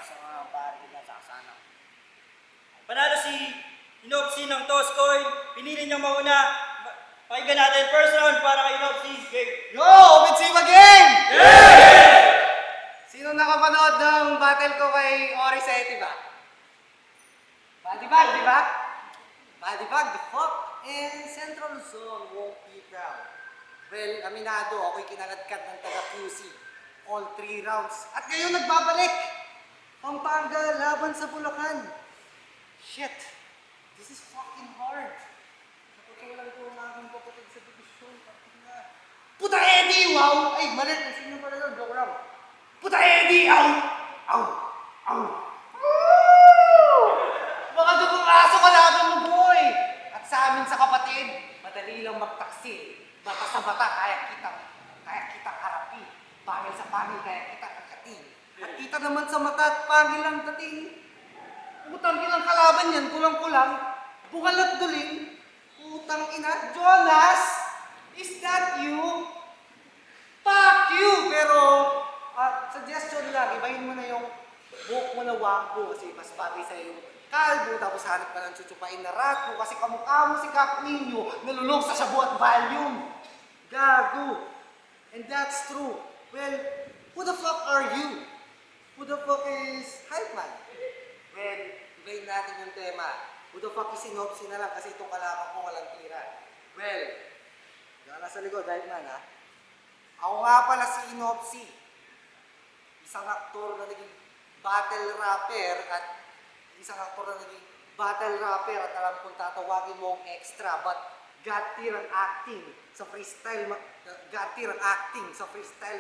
sa mga pare na sasana. Panalo si Inopsi ng toss coin. Pinili niya mauna. Pakinggan natin first round para kay Inopsi. Game. Yo! Bitsima Gang! Sino nakapanood ng battle ko kay Ori Seti ba? Badibag, di ba? Badibag, the fuck? And Central Zone won't be proud. Well, aminado, ako'y kinagagkat ng taga-QC. All 3 rounds. At ngayon nagbabalik! Pampanga laban sa Bulacan. Shit! This is fucking hard. Napatulang ko ang aking kapatid sa division. Puta Eddie! Wow! Ay, mali! Sino pala yun? Joke lang. Puta Eddie! Ow! Ow! Ow! Woo! Baka dugong aso ka laban mo, boy! At sa amin sa kapatid, madali lang magtaksil. Bata sa bata, kaya kitang harapin. Pangil sa pangil, kaya kita kakating. At kita naman sa mata at pangil ang dating. Putang ilang kalaban yan, kulang-kulang. Bukal at duling. Putang ina, Jonas! Is that you? Fuck you! Pero, suggestion lang, ibahin mo na yung buhok mo na wangko kasi mas bagay sa'yo yung kalbo, tapos hanap ka ng chuchupain na rato kasi kamukha mo si Cap Nino nalulong sa shabu at volume. Gago. And that's true. Well, who the fuck are you? Who the fuck is Hype Man? Well, ibahin natin yung tema. Who the fuck is Inopsi na lang kasi itong kalaban ko walang tira. Well, yan nasa likod, Hype Man ha. Ako nga pala si Inopsi. Isang aktor na naging battle rapper at alam kong tatawagin mo ang extra but God tier ang acting sa freestyle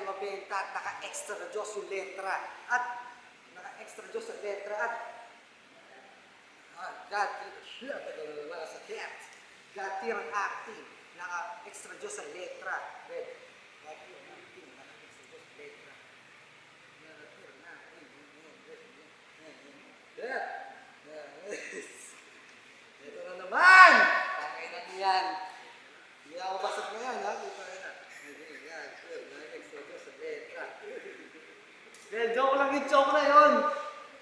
mabenta at naka-extra na Diyos yung letra at God tier ang acting naka-extra Diyos sa letra. Well, God tier ang acting naka-extra Diyos sa letra. Ito na naman! Tangay na yan. Hindi ako basag ngayon, ha? Well, joke lang yung joke na yun.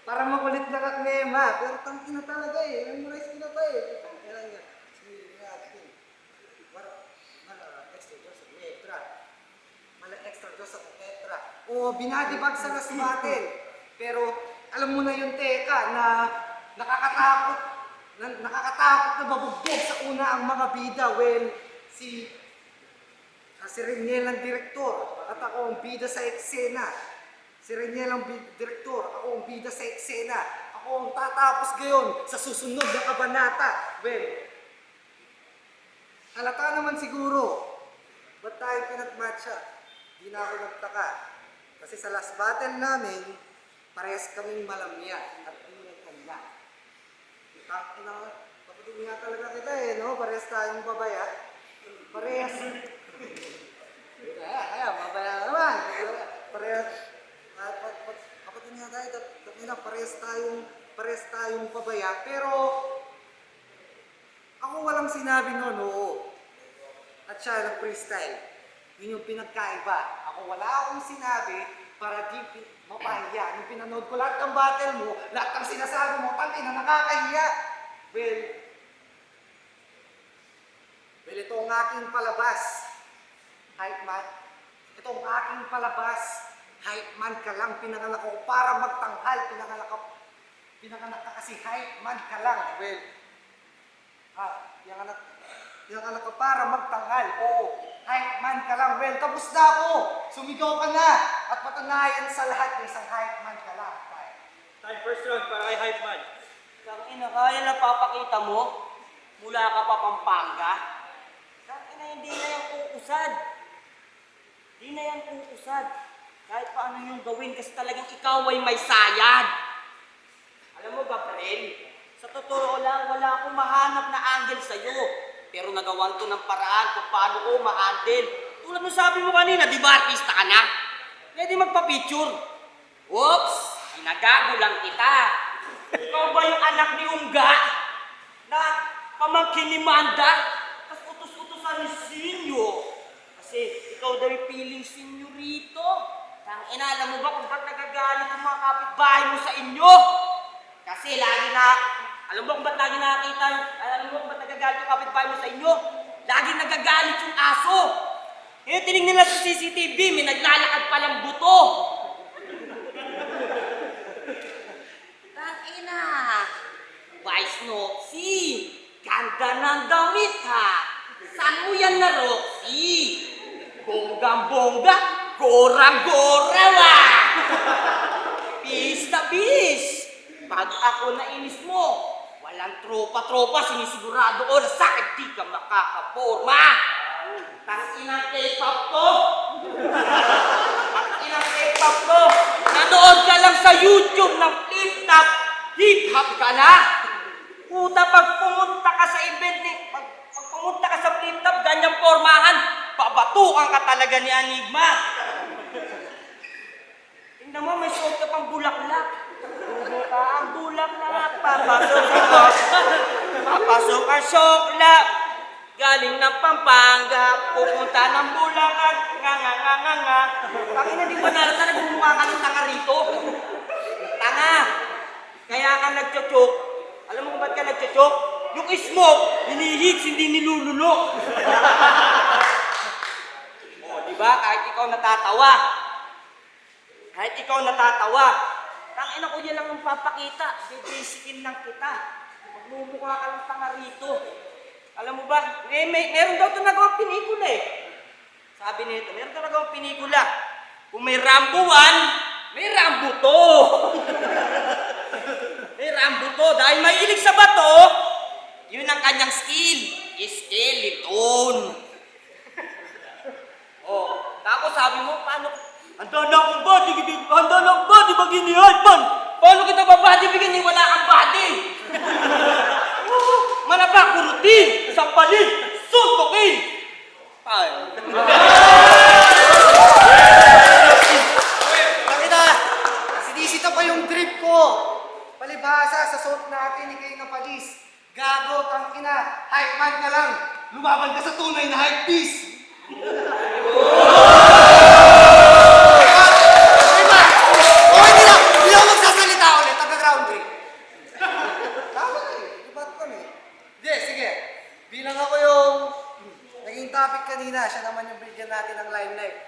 Para makulit lang at mema. Pero tangin na talaga eh. Memorize ko na pa eh. Tangin lang yan. Extra Diyos sa letra. O, binadibag sa last battle. Pero, alam mo na yung teka na nakakatakot na mabugbog sa una ang mga bida. Well, si Reniel ang direktor at ako ang bida sa eksena. Si Reniel ang direktor, ako ang bida sa eksena. Ako ang tatapos ngayon sa susunod na kabanata. Well, halata naman siguro. Ba't tayo pinagmatcha? Di na ako nagtaka. Kasi sa last battle namin, parehas kaming malamya at pinagkanda. Papatingin nga talaga kita eh, no? Parehas tayong babaya. Parehas. Kaya, babaya naman. Parehas. Papatingin nga tayo, parehas tayong babaya. Pero, ako walang sinabi noon, oo. At siya nag-freestyle. Yun yung pinagkaiba. Ako wala akong sinabi para di mapahiya. Nung pinanood ko lahat ng battle mo, lahat ng sinasabi mo, tangin na nakakahiya. Well, ito ang aking palabas. Hype Man. Ito ang aking palabas. Hype Man ka lang. Pinanganak ko para magtanghal. Pinanganak ka kasi hype man ka lang. Well, pinanganak ka para magtanghal. Oo. Hype man ka lang. Well, tapos na ako. Sumigaw ka na. At patanayan sa lahat na isang hype man ka lang. Time first round para kay Hype Man. Tangina, kaya na papakita mo? Mula ka pa Pampanga? Tangina, hindi na yan uusad. Hindi na yan uusad. Kahit paano yung gawin kasi talagang ikaw ay may sayad. Alam mo, Gabriel, sa totoo lang, wala akong mahanap na angle sa'yo. Pero nagawan ko ng paraan kung paano ko ma-handle. Tulad ng sabi mo kanina, di ba artista ka na? Pwede magpa-picture. Oops! Ginagago lang kita. Ikaw ba yung anak ni Ungga? Na pamangkin ni Manda? Tapos utos-utosan ni Sinyo? Kasi ikaw daw yung piling senyorito. Tangina, alam mo ba kung ba't nagagalit ang mga kapitbahay mo sa inyo? Kasi alam mo kung ba't lagi nakakita, alam mo kung ba't nagagalit yung kapitbahay mo sa inyo? Lagi nagagalit yung aso. Eh, tinignan nila sa CCTV, may naglalakad palang buto. Tangina, Vice Noxy, ganda ng damit ha. Saan mo yan na, Roxy? Bonggang-bongga, gorang-gora wa! Bis na bis! Pag ako nainis mo, walang tropa-tropa, sinisigurado ko na sakit di ka makakaporma! Tanginang K-pop ko! Tanginang K-pop ko! Nanood ka lang sa YouTube ng flip-top, hip-hop ka na! Puta, pag pumunta ka sa event pag pumunta ka sa flip-top, ganyang pormahan, babatukan ka talaga ni Enigma. Tingnan mo, may suot ka pang bulaklak. Buka ang bulaklak, papasok ang soklak. Galing ng Pampanga, pupunta ng Bulacan, nga. Pakina, di ba na nagmumukha ka ng tanga rito? Tanga! Kaya ka nagtsutsuk. Alam mo kung ba't ka nagtsutsuk? Yung smoke, hinihits, hindi nilulunok. O, di ba? Kahit ikaw natatawa. Tangina ko yan lang ang papakita. Bibisikin lang kita. Magmumukha ka lang tanga rito. Alam mo ba? Meron daw ito nagawang pinikula eh. Sabi nito, meron ito nagawang pinikula. Kung may Rambo 1, may Rambo 2. May Rambo 2. Dahil mahilig sa bato, yun ang kanyang skill. Skeleton. Oh, tapos sabi mo, paano? Handa na akong body, di ba ginihan man? Paano kita ba-body bigyan wala kang body? Manaba, kurutin, sampalin, suntukin. Nakita, sinisita pa yung drip ko. Palibhasa sa suot natin ni Kay na Palis. Gago, tangina, hype man ka lang. Lumaban ka sa tunay na hype beast. Hindi ako magsasalita ulit. Taga-ground trip. Tama na eh. Diba ito kami? Hindi, sige. Bilang ako yung naging topic kanina, siya naman yung bigyan natin ng limelight.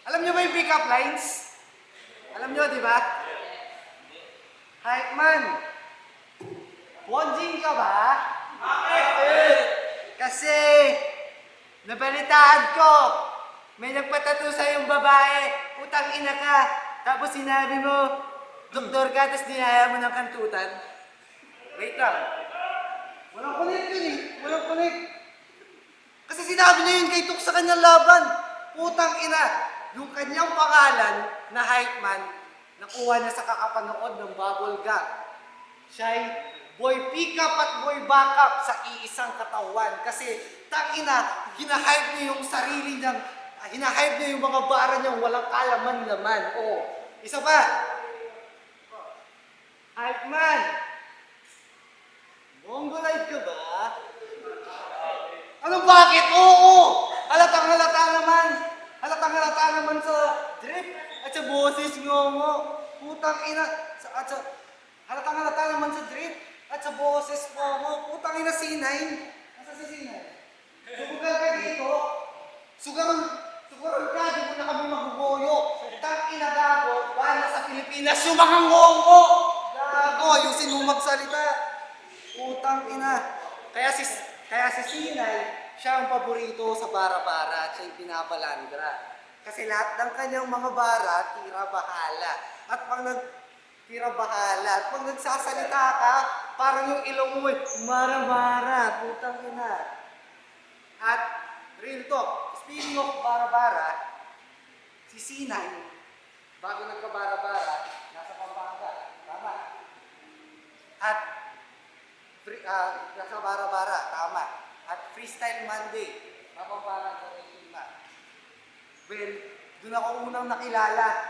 Alam niyo ba yung pick-up lines? Alam niyo, di ba? Hype man. Bonjing ka ba? Kasi, nabalitaan ko, may nagpatato sa yung babae, utang ina ka, tapos sinabi mo, doktor ka, tapos dinaya mo ng kantutan. Wait lang. Walang connect yun eh. Walang connect. Kasi sinabi niya yun kay Tuk sa kanyang laban. Utang ina. Yung kanyang pangalan na hype man, nakuha niya sa kakapanood ng Bubble Gang. Siya'y boy pick-up at boy back-up sa iisang katawan. Kasi, tangina, hinahype niya yung sarili niyang, hinahype niya yung mga bara niyang walang kalaman-laman. O, isa pa. Hype man. Mongolite ka ba? Ano bakit? Oo! Halatang-halata naman. Halatang-halata naman sa drip at sa boses mo. Putang ina. Halatang-halata naman sa drip at sa boses mo. Putang ina C9. Nasa si C9? Subukan ka dito. Sugaran ka. Di mo na kami magugoyo. Tang ina gago. Bala sa Pilipinas yung mga ngongo. Gago. Ayusin mo magsalita. Putang ina. Kaya si Sinay, siya ang paborito sa bara-bara at siya yung pinabalandra. Kasi lahat ng kanyang mga bara, tira-bahala. At pag nagsasalita ka, parang yung ilong mo, bara-bara, putang ina. At, real talk, speaking of bara-bara, si Sinay, bago nagka-bara-bara, nasa Pampanga. Tama. At, nasa bara-bara, tama. At Freestyle Monday, mapaparang sa Reima. Well, doon ako unang nakilala.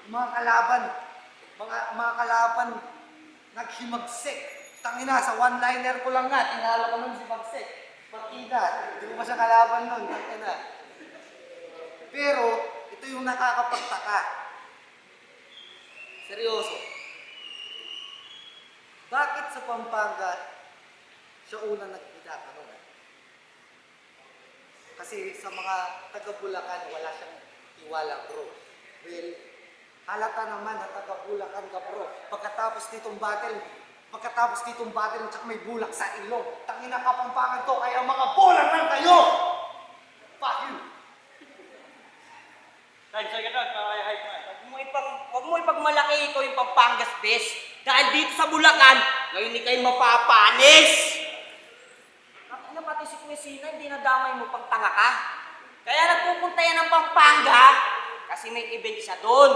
mga kalaban, naghimagsik. Tangina, sa one-liner ko lang nga, tinalo ko nun si Magsik. Partida, hindi ko pa siya kalaban nun, tangina. Pero, ito yung nakakapagtaka. seryoso. Bakit sa Pampanga siya unang nagtitatanong? Kasi sa mga taga Bulacan, wala siyang tiwala, bro. Well, halata naman na taga Bulacan ka, bro. Pagkatapos nitong battle, tsaka may bulak sa ilong. Tangina ka Pampangan to, kaya mga bolang lang kayo! Fuck you! Dahil sa ganun, pakaya-hype mo. Huwag mo ipagmalaki ikaw yung Pampangas best. Dahil dito sa Bulacan, ngayon hindi kayo mapapanis. Ano pati si Kuya Sina, hindi nadamay mo pang tanga ka. Kaya nagpupunta yan ng Pampanga kasi may event siya doon.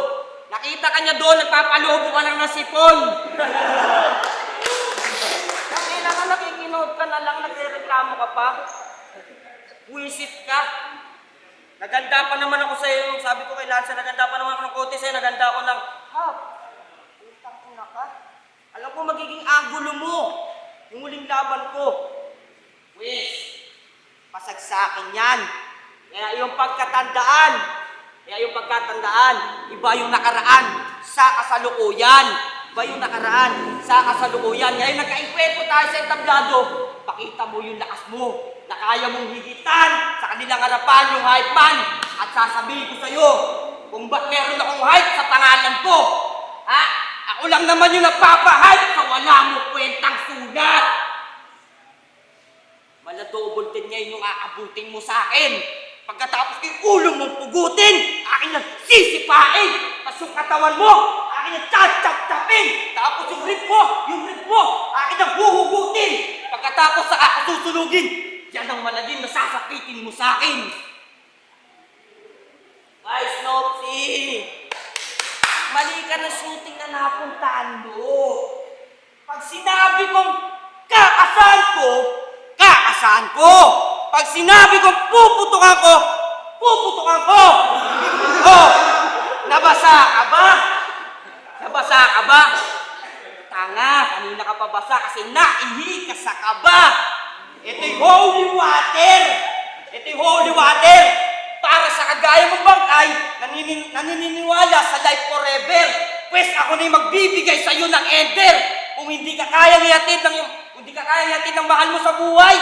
Nakita ka niya doon, nagpapalobo ka lang ng sipon. Kailangan nakikinood ka na lang, nagrereklamo ka pa. Buisit ka. Naganda pa naman ako sa'yo. Sabi ko kay Lanza, naganda pa naman ako ng kote sa'yo. Naganda ako ng, utang ina ka. Alam ko magiging angulo mo. Yung huling laban ko. Wes, pasag sa akin yan. Kaya yung pagkatandaan, iba yung nakaraan sa kasalukuyan. Iba yung nakaraan sa kasalukuyan. Ngayon nagkaimpeto tayo sa entablado. Pakita mo yung lakas mo na kaya mong higitan sa kanilang harapan yung hype man. At sasabihin ko sa'yo kung ba't meron akong hype sa pangalan ko. Ha? Ako lang naman yung nagpapahype sa wala mo kwentang sulat. Maladouble din ngayon yung aabutin mo sa akin. Pagkatapos yung ulo mong pugutin, akin ang sisipain. Tapos yung katawan mo, akin ang tsatsap-tsapin. Tapos yung rip mo, akin ang huhugutin. Pagkatapos sa ako susunugin, yan ang malalim na sasapitin mo sa akin. Ay, Snopsy! Mali ka na shooting na napuntaan mo. Pag sinabi kong kaasahan ko, Pag sinabi kong puputukan ko, puputukan ko. Oh, nabasa ka ba? Tanga, kanina ka pa basa kasi naihi ka sa kaba. Ito'y holy water. Para sa kagaya mong bangkay, naniniwala sa life forever. Pwes ako na yung magbibigay sa iyo ng ender. Kung hindi ka kayang ihatid ng mahal mo sa buhay,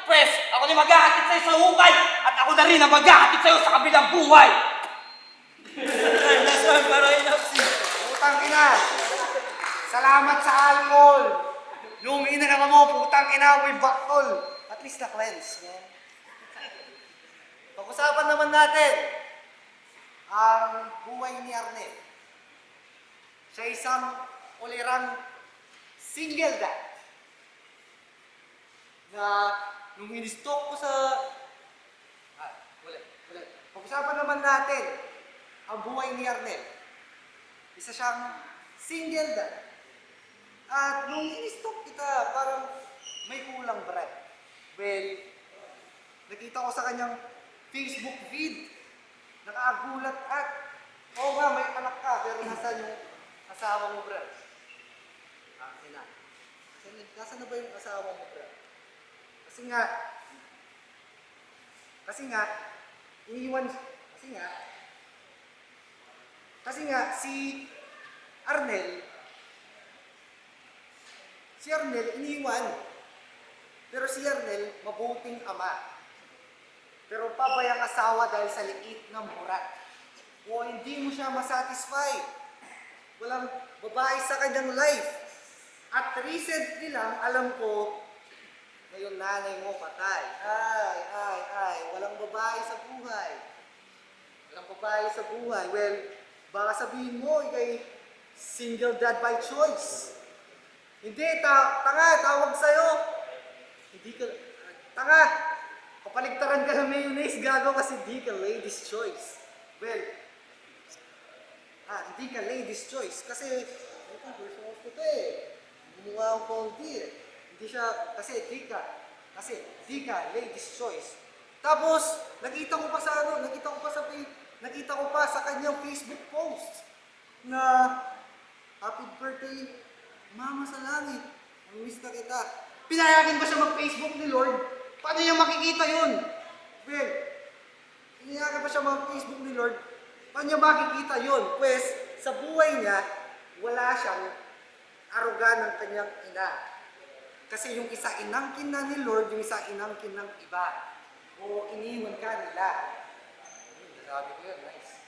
pwes ako na yung maghahatid sa iyo sa hukay. At ako na rin ang maghahatid sa iyo sa kabilang buhay. Last one para inapsi. Putang ina! Salamat sa alcohol! Yung ina mo, putang ina, may baktol. At least na-cleanse, man. Pag-usapan naman natin ang buhay ni Arnel. Siya isang ulirang single dad na nung in-stalk ko sa... Pag-usapan naman natin ang buhay ni Arnel. Isa siyang single dad. At nung in-stalk kita, parang may kulang, Brad. Well, nakita ko sa kanyang Facebook feed. Nakagulat at, oo nga, may anak ka, pero nasaan yung asawa mo, Brad? Nasaan na ba yung asawa mo, Brad? Kasi nga, si Arnel iniwan. Pero si Arnel, mabuting ama. Pero pabayang asawa dahil sa liit ng murat. O hindi mo siya masatisfy. Walang babae sa kanyang life. At recently lang, alam ko, na yung nanay mo patay. Ay, walang babae sa buhay. Well, baka sabihin mo, ikay single dad by choice. Hindi, tawag sa'yo. Hindi ka, kapaligtaran ka ng mayonnaise, gago kasi hindi ka ladies choice. Well, hindi ka ladies choice kasi, ito, version of ito eh. Mumukha akong Paul D. Hindi siya, kasi di ka ladies choice. Tapos, nakita ko pa sa kanyang Facebook post na happy birthday, Mama sa langit. Miss na kita. Pinayagan ba siya mag-Facebook ni Lord? Paano niya makikita yun? Well, pinayagan ba siya mag-Facebook ni Lord? Paano niya makikita yun? Pues, sa buhay niya, wala siyang aruga ng kanyang ina. Kasi yung isa inangkin na ni Lord, yung isa inangkin ng iba. O iniwan ka nila. Sabi ko yun, nice.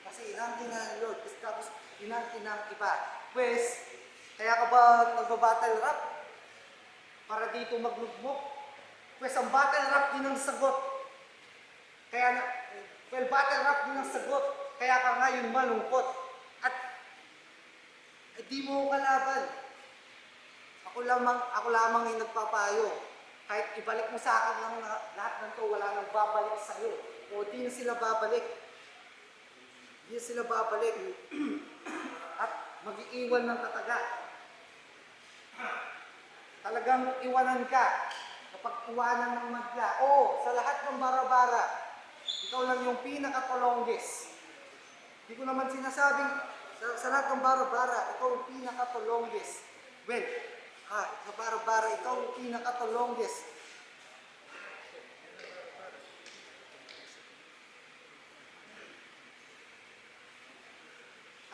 Kasi inangkin na ni Lord, tapos inangkin ng iba. Pues, kaya ka ba nagbabattle rap? Para dito maglugmok? Pues ang battle rap din ang sagot. Battle rap din ang sagot. Kaya ka ngayon malungkot. At di mo kalaban. Ako lamang yung nagpapayo. Kahit ibalik mo sa akin lang lahat ng to, wala nang babalik sa'yo. O di na sila babalik. Di na sila babalik. At mag-iiwan ng kataga. Talagang iwanan ka. Kapag iwanan ng madla. Oo, sa lahat ng bara-bara, ikaw lang yung pinaka-tolongges. Hindi ko naman sinasabing sa lahat ng bara-bara, ikaw yung pinaka-tolongges. Well, sa bara-bara, ikaw yung pinaka-tolongges.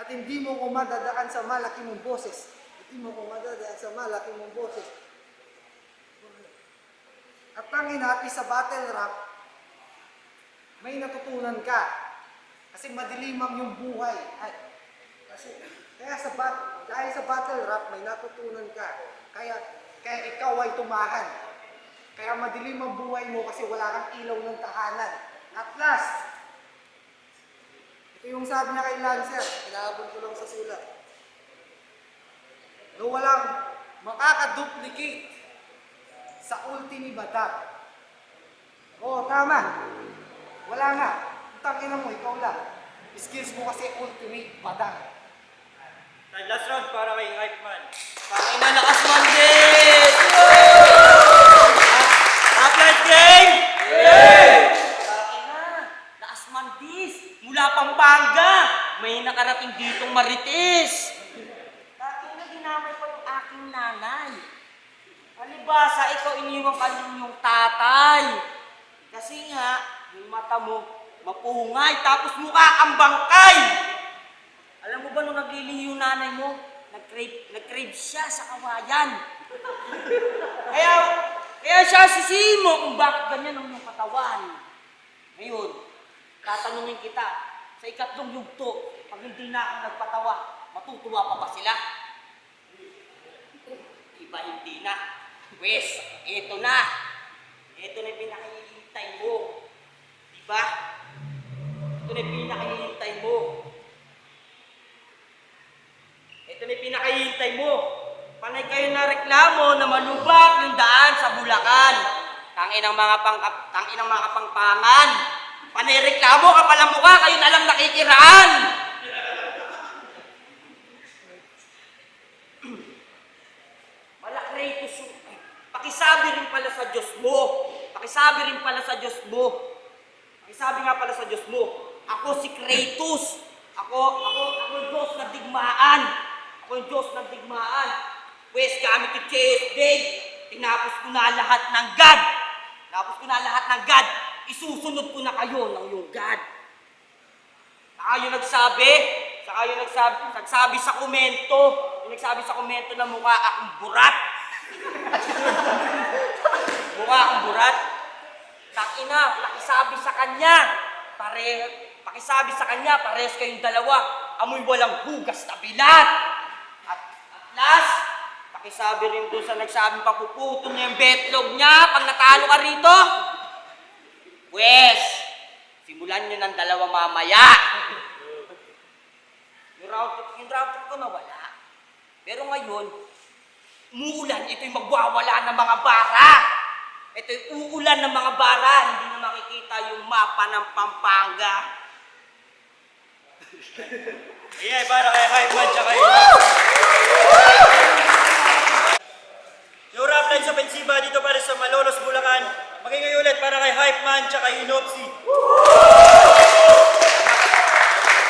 At hindi mo ko madadaan sa malaki mong boses. Hindi mo ko madadaan sa malaki mong boses. At tangin natin sa battle rap, may natutunan ka. Kasi madilimang yung buhay. Dahil sa battle rap, may natutunan ka. Kaya ikaw ay tumahan. Kaya madilim ang buhay mo kasi wala kang ilaw ng tahanan. At last, ito yung sabi niya kay Lancer, inaabot ko lang sa sulat. Na walang makakaduplicate sa ultimi batak. Oo, tama. Wala nga. Tangina mo, ikaw lang. Skills mo kasi ultimate batak. Last round para kay Hype Man. Pakay na lakas man din! Half-Life game! Pakay na, lakas man dis! Mula Pampanga, may nakarating ditong Marites. Pakay na, dinamay pa yung aking nanay. Palibasa, ikaw iniwan ka yung tatay. Kasi nga, yung mata mo, mapungay, tapos mukha kang bangkay. Alam mo ba nung naglilihi yung nanay mo, nag-crave siya sa kawayan. Kaya siya sisimo kung bakit ganyan ang iyong katawan. Ngayon, tatanungin kita, sa ikatlong yugto, pag hindi na ako nagpatawa, matutuwa pa ba sila? Iba hindi na. Pwes, eto na. Eto na yung pinakahihintay mo. Diba? Ito na yung pinakahihintay mo. Ito na yung pinakahihintay mo. Panay kayo na reklamo na malubak yung daan sa Bulacan. Tanginang mga kapangpangan. Panay reklamo, kapal ang mukha, kayo na lang nakikiraan. Malakretos yung... Pakisabi rin pala sa Diyos mo. Pakisabi rin pala sa Diyos mo. Pakisabi nga pala sa Diyos mo. Ako si Kratos. Ako yung Diyos ng digmaan. Ako yung Diyos ng digmaan. Pwes gamit yung CSD. Tinapos ko na lahat ng God. Tapos ko na lahat ng God. Isusunod ko na kayo ng yung God. Saka yung nagsabi sa komento. Yung nagsabi sa komento na mukha akong burat. Mukha akong burat. Takina, pakisabi sa kanya. Pakisabi sa kanya, parehas kayong dalawa. Amoy walang hugas na bilat. At last, pakisabi rin doon sa nagsabing papuputol niya yung betlog niya pag natalo ka rito. Pwes, simulan niyo ng dalawa mamaya. Yung round trip ko nawala. Pero ngayon, umuulan, ito yung magwawala ng mga bara. Ito yung uulan ng mga bara. Hindi na makikita yung mapa ng Pampanga. Yeah, para kay Hype Man tsaka yun. Yung rap line sa Pensiba dito para sa Malolos, Bulacan. Magingay ulit para kay Hype Man tsaka Inopsi.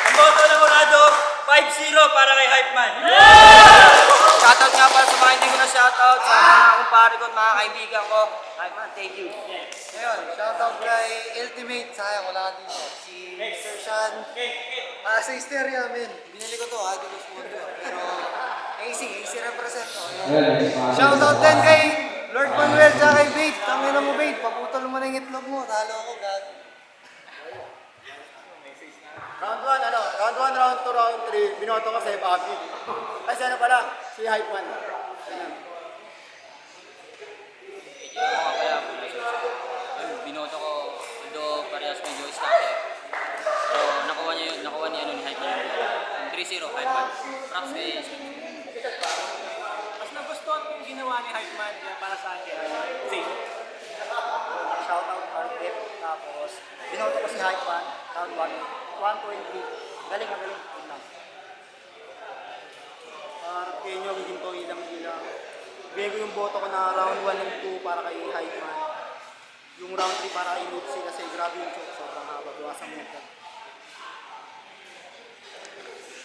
Ang boto ng Orado, 5-0 para kay Hype Man. Shoutout nga pala sa mga hindi ko na shoutout sa mga pare ko at mga kaibigan ko. Ay man, thank you. Ngayon, shoutout kay Ultimate. Sayang, wala din yun. Si Mr. Sean. Sa Hysteria, men. Binili ko to, di ko sponsor. Pero, AC represent ko. Shoutout din kay Lord Manuel, tsaka kay Bate. Tangina mo, Bate. Paputol mo na yung itlog mo. Talo ako, gago. Round 1, round 1, round 2, round 3, binoto ko si Bobby. Ay, si ano pala? Si Hype Man. Binoto ko, although parehas medyo static. Pero nakuha ni ano ni Hype Man. 3-0 Hype Man. Props kay Mas nagustuhan ko yung ginawa ni Hype Man para sa akin. Zane. Shoutout RF. Tapos, binoto ko si Hype Man. Round 1, 1.3. Galing. Yun lang. Para kay nyo, hindi to ilang. Bigay ko yung boto ko na round 1 and 2 para kay Hype Man. Yung round 3 para kay Nupsi kasi grabe yung choke. Sobrang haba. Buwasan mo yung